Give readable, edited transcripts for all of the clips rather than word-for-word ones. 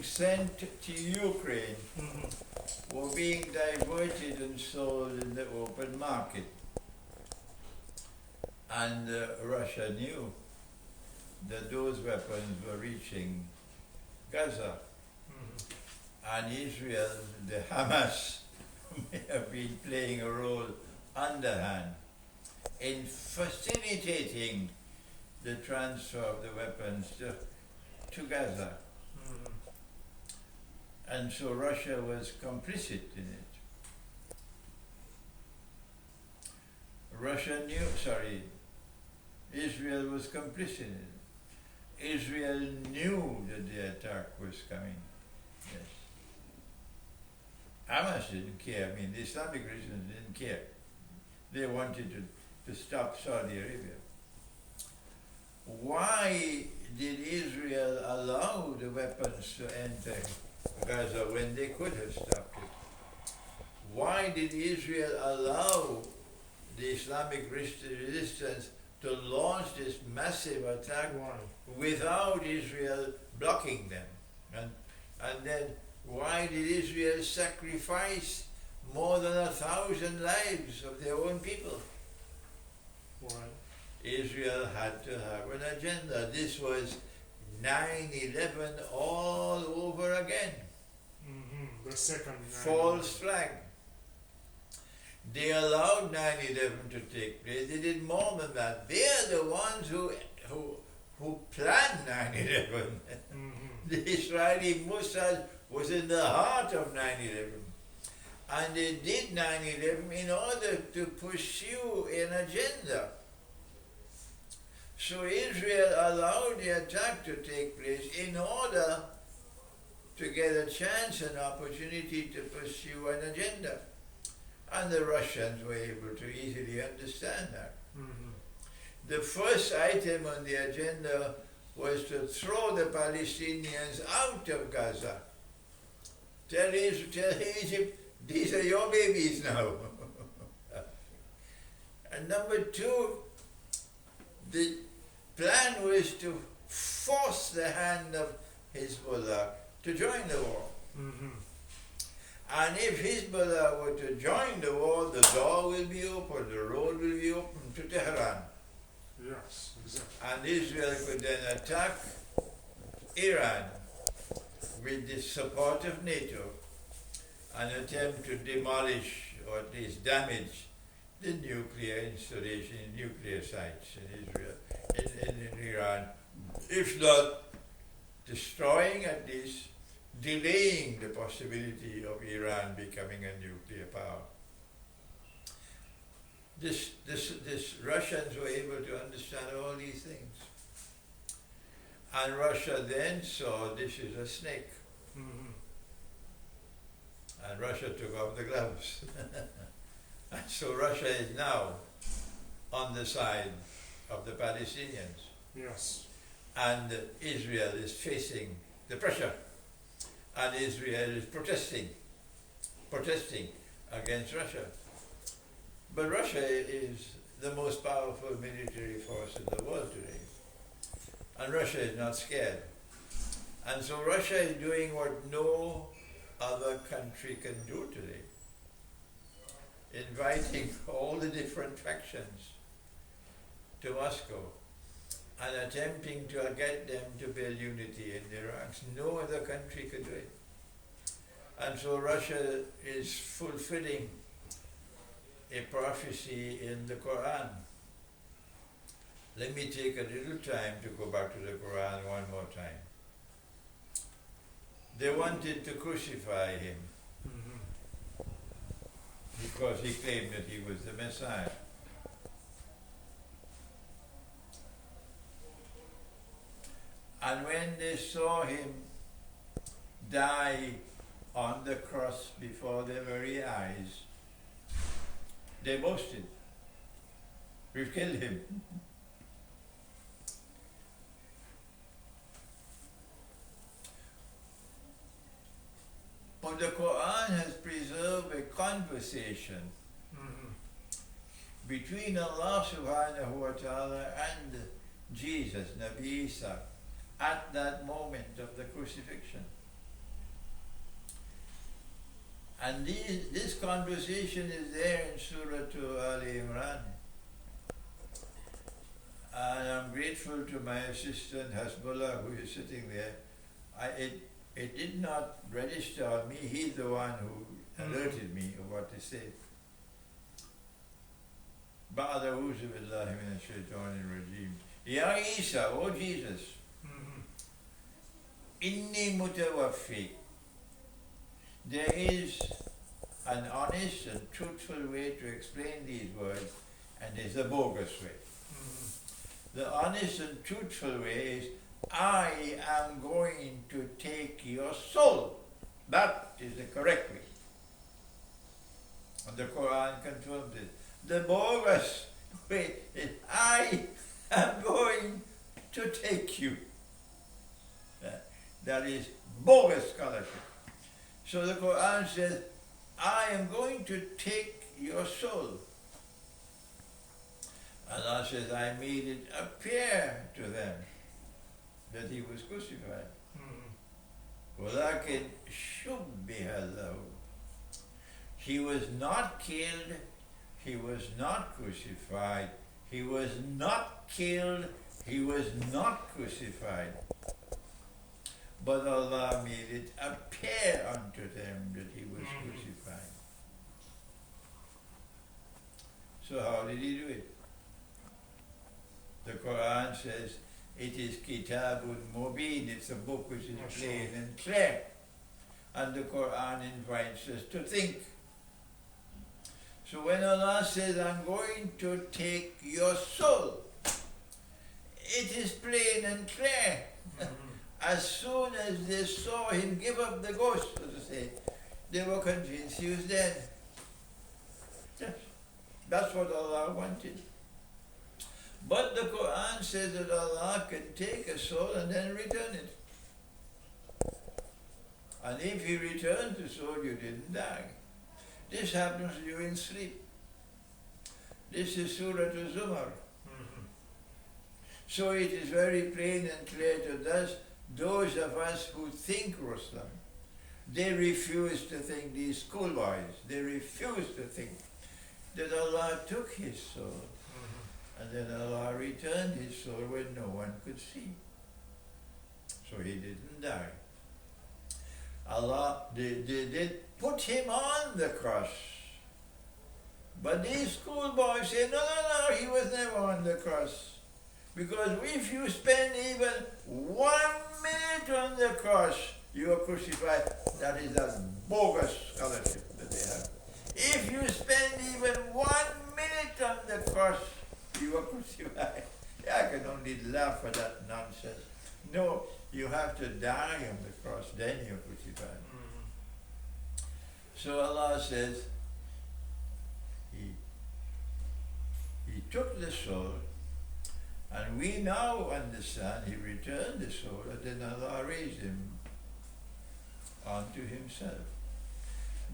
sent to Ukraine were being diverted and sold in the open market. And Russia knew that those weapons were reaching Gaza. And Israel, the Hamas, may have been playing a role underhand in facilitating the transfer of the weapons to Gaza. And so Russia was complicit in it. Israel was complicit in it. Israel knew that the attack was coming. Yes. Hamas didn't care. I mean, the Islamic Christians didn't care. They wanted to stop Saudi Arabia. Why did Israel allow the weapons to enter Gaza when they could have stopped it? Why did Israel allow the Islamic resistance to launch this massive attack without Israel blocking them? And then why did Israel sacrifice more than 1,000 lives of their own people? Why? Israel had to have an agenda. This was 9/11 all over again. The second 9/11. False flag. They allowed 9/11 to take place. They did more than that. They are the ones who planned 9/11. The Israeli Mossad was in the heart of 9/11. And they did 9/11 in order to pursue an agenda. So Israel allowed the attack to take place in order to get a chance, an opportunity to pursue an agenda. And the Russians were able to easily understand that. The first item on the agenda was to throw the Palestinians out of Gaza. Tell Egypt, these are your babies now. And number two, the plan was to force the hand of Hezbollah to join the war. And if Hezbollah were to join the war, the door will be open, the road will be open to Tehran. Yes, exactly. And Israel could then attack Iran with the support of NATO and attempt to demolish or at least damage the nuclear installation, nuclear sites in Israel, in Iran, if not destroying, at least delaying the possibility of Iran becoming a nuclear power. This Russians were able to understand all these things. And Russia then saw this is a snake. And Russia took off the gloves. And so Russia is now on the side of the Palestinians. Yes. And Israel is facing the pressure. And Israel is protesting against Russia. But Russia is the most powerful military force in the world today. And Russia is not scared. And so Russia is doing what no other country can do today. Inviting all the different factions to Moscow and attempting to get them to build unity in their ranks. No other country could do it. And so Russia is fulfilling a prophecy in the Quran. Let me take a little time to go back to the Quran one more time. They wanted to crucify him because he claimed that he was the Messiah. And when they saw him die on the cross before their very eyes, they boasted, "We've killed him." But the Quran has preserved a conversation between Allah subhanahu wa ta'ala and Jesus, Nabi Isa, at that moment of the crucifixion. And this conversation is there in Surah Al Imran. And I'm grateful to my assistant Hasbullah, who is sitting there. It did not register on me. He's the one who alerted me of what they said. بعد أعوذ بالله من الشيطان الرجيم. Ya Isa, O Jesus, inni mutawaffi. There is an honest and truthful way to explain these words, and there's a bogus way. The honest and truthful way is, I am going to take your soul. That is the correct way. And the Quran confirms it. The bogus way is, I am going to take you. That is bogus scholarship. So the Quran says, I am going to take your soul. Allah says, I made it appear to them that he was crucified. وَلَكِنْ شُبِّهَ لَهُ. He was not killed, he was not crucified, he was not killed, he was not crucified. But Allah made it appear unto them that he was crucified. So how did he do it? The Quran says, it is Kitabun Mubin, it's a book which is plain and clear. And the Quran invites us to think. So when Allah says, I'm going to take your soul, it is plain and clear. As soon as they saw him give up the ghost, so to say, they were convinced he was dead. Yes. That's what Allah wanted. But the Quran says that Allah can take a soul and then return it. And if He returns the soul, you didn't die. This happens during sleep. This is Surah Al-Zumar. So it is very plain and clear to us, those of us who think Ruslan, they refuse to think, these schoolboys, they refuse to think that Allah took his soul. And then Allah returned his soul when no one could see. So he didn't die. Allah, they put him on the cross. But these schoolboys say, no, he was never on the cross. Because if you spend even 1 minute on the cross, you are crucified. That is a bogus scholarship that they have. If you spend even 1 minute on the cross, you are crucified. I can only laugh at that nonsense. No, you have to die on the cross, then you're crucified. So Allah says, He took the soul, and we now understand He returned the soul, and then Allah raised him unto Himself.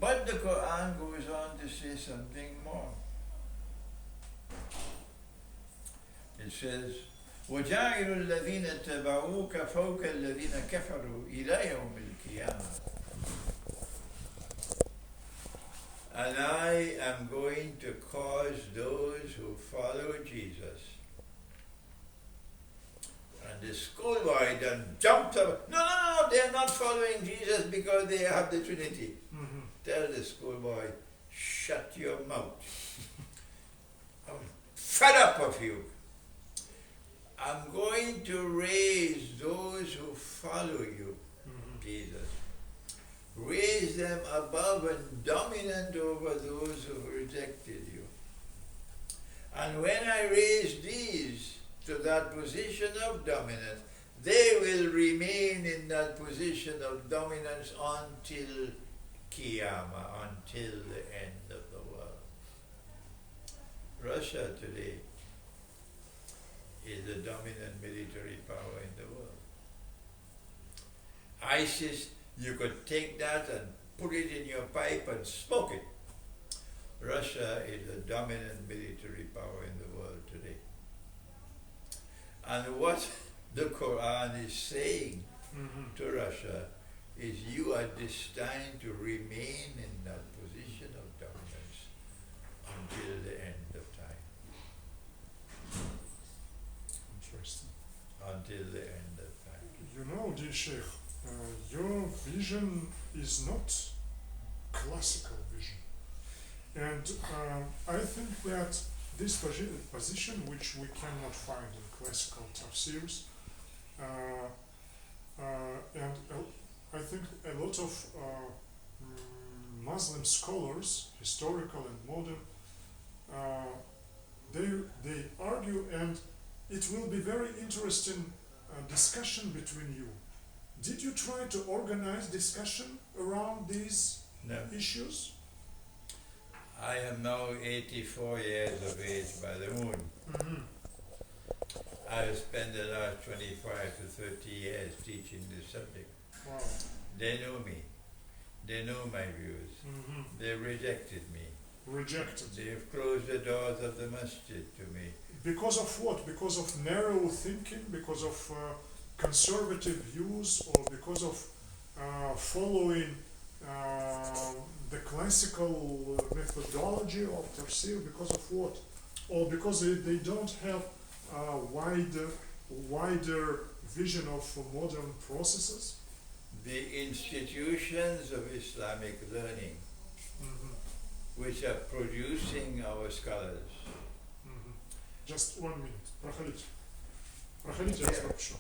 But the Quran goes on to say something more. It says, وَجَعِلُ الَّذِينَ اتَّبَعُوكَ فَوْقَ الَّذِينَ كَفَرُوا إِلَى يَوْمِ الْقِيَامَةِ. And I am going to cause those who follow Jesus. And the schoolboy then jumped up. No, they are not following Jesus because they have the Trinity. Tell the schoolboy, shut your mouth. I'm fed up of you. I'm going to raise those who follow you, Jesus. Raise them above and dominant over those who rejected you. And when I raise these to that position of dominance, they will remain in that position of dominance until Qiyamah, until the end of the world. Russia today is the dominant military power in the world. ISIS, you could take that and put it in your pipe and smoke it. Russia is the dominant military power in the world today. And what the Quran is saying to Russia is you are destined to remain in that position of dominance until the end of time. Interesting. Until the end of time. You know, dear Sheikh, your vision is not classical vision. And I think that this position, which we cannot find in classical tafsirs, and I think a lot of Muslim scholars, historical and modern, they argue, and it will be very interesting discussion between you. Did you try to organize discussion around these No. issues? I am now 84 years of age by the moon. Mm-hmm. I have spent the last 25 to 30 years teaching this subject. Wow. They know me. They know my views. Mm-hmm. They rejected me. Rejected. They have closed the doors of the masjid to me. Because of what? Because of narrow thinking? Because of conservative views? Or because of following the classical methodology of tafsir? Because of what? Or because they don't have a wider vision of modern processes? The institutions of Islamic learning, Mm-hmm. which are producing our scholars. Mm-hmm. Just 1 minute. Проходите. Проходите, я вас пропишу.